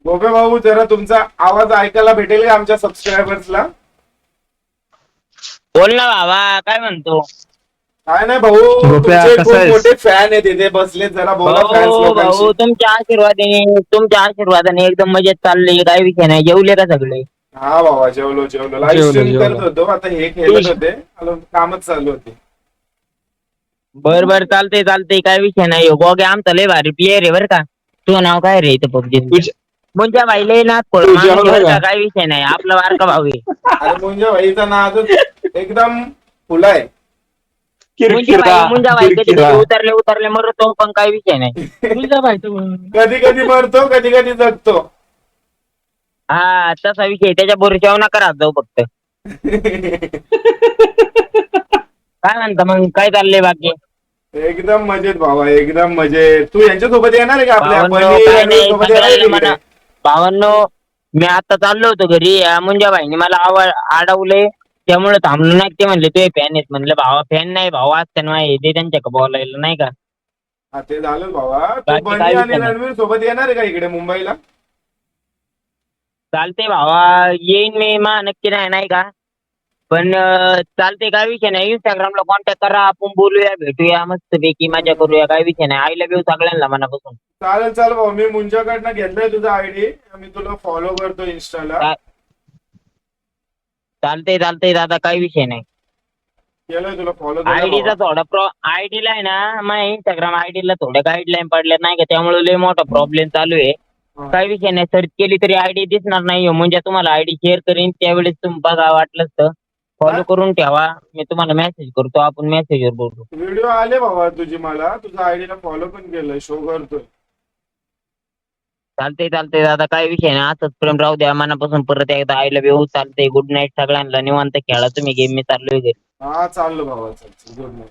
गोपे भाऊ जरा तुमचा आवाज ऐकायला भेटेल का आमच्या सबस्क्रायबर्सला? बोल ना बाबा, काय म्हणतो? काय नाही भाऊ, गोप्या तुमचे कसा खूप आहेस? मोठे फॅन आहेत इथे बसले, जरा बोला फॅन्स भाऊ लोकांशी. भाऊ, तुमच्या आशीर्वादाने एकदम मजेत चाललंय, काही विषय नाही. जेवले का सगळे? हा बाबा, जेवलो जेवलो, लाईव्ह जेवलो स्ट्रीम करत जेवलो. होतो, आता हे खेळत होते, कामच चालू होते. बर चालतंय चालतंय, काय विषय नाही. गोगे आमचा लय भारी प्लेअर आहे बरं का. तुझं नाव काय रे इथं पबजी? तुझ मुंजा भाई लय ना थोडं तू माणूस आहे जेवला बरं का? का, काय विषय नाही. आपला वारका भाऊ आहे. अरे मुंजा भाईचा नादच एकदम फुला आहे. किरकिरा मुंजा भाई कधी किरकिरा. कधी उतरले मरतो, पण काही विषय नाही. मुंजा भाई कधी कधी मरतो, कधी कधी जगतो. हा तसा विषय, त्याच्या भरोश्यावर नका राहत जाऊ फक्त. काय म्हणता मग, काय चाललंय बाकी? एकदम मजेत भावा, एकदम मजेत. तू यांच्यासोबत येणार आहे का, आपल्या भावांनो बनी काय रणवीर नाही, सोबत येणार आहे सगळ्यांना तिकडे? म्हणा. भावांनो, मी आता चाललो होतो घरी, या मुंजा भाईने मला अडवले, त्यामुळे थांबलो नाही. ते म्हणले तुझे फॅन आहेत, म्हणलं भावा फॅन नाही, भावा असते ना ते त्यांच्या बोलायला नाही का. हा ते झालं भावा. तू बाकी बनी काय आणि विषय नाही. रणवीर सोबत येणार आहे का इकडे मुंबईला? चालते भावा, येईन मी, नक्की नाही नाही का. पण चालते, काय विषय नाही. इंस्टाग्रामला कॉन्टॅक्ट करा, आपण बोलूया, भेटूया, मस्त पैकी मजा करूया, काय विषय नाही. आय लव्ह यू सगळ्यांना मनापासून. चालेल चालेल भाऊ, मी मुंजाकडनं घेतलाय तुझा आयडी, मी तुला फॉलो करतो इंस्टाला. चालतंय चालतंय दादा, काही विषय नाही. केलंय तुला फॉलो केलं आयडीचा भावा. थोडा आयडीला आहे ना, माझ्या इंस्टाग्राम आयडीला थोड्या गाईडलाईन पडल्या नाही का, त्यामुळे लय मोठा प्रॉब्लेम चालू आहे. हा. काही विषय नाही, सर्च केली तरी आयडी दिसणार नाही. म्हणजे तुम्हाला आयडी शेअर करीन, त्यावेळेस तुम्ही बघा, वाटलंच तर फॉलो करून ठेवा. मी तुम्हाला मेसेज करतो, आपण मेसेजवर बोलू. व्हिडिओ आले बाबा तुझी, मला तुझा आयडीला फॉलो पण केलंय, शो करतोय. चालतंय चालतंय दादा, काही विषय नाही. असंच प्रेम राहू द्या मनापासून. परत एकदा आय लव्ह यू. चालतंय, गुड नाईट सगळ्यांना. निवांत खेळा तुम्ही गेम, मी चाललोय घरी. हा चाललो भावा, चल गुड नाईट.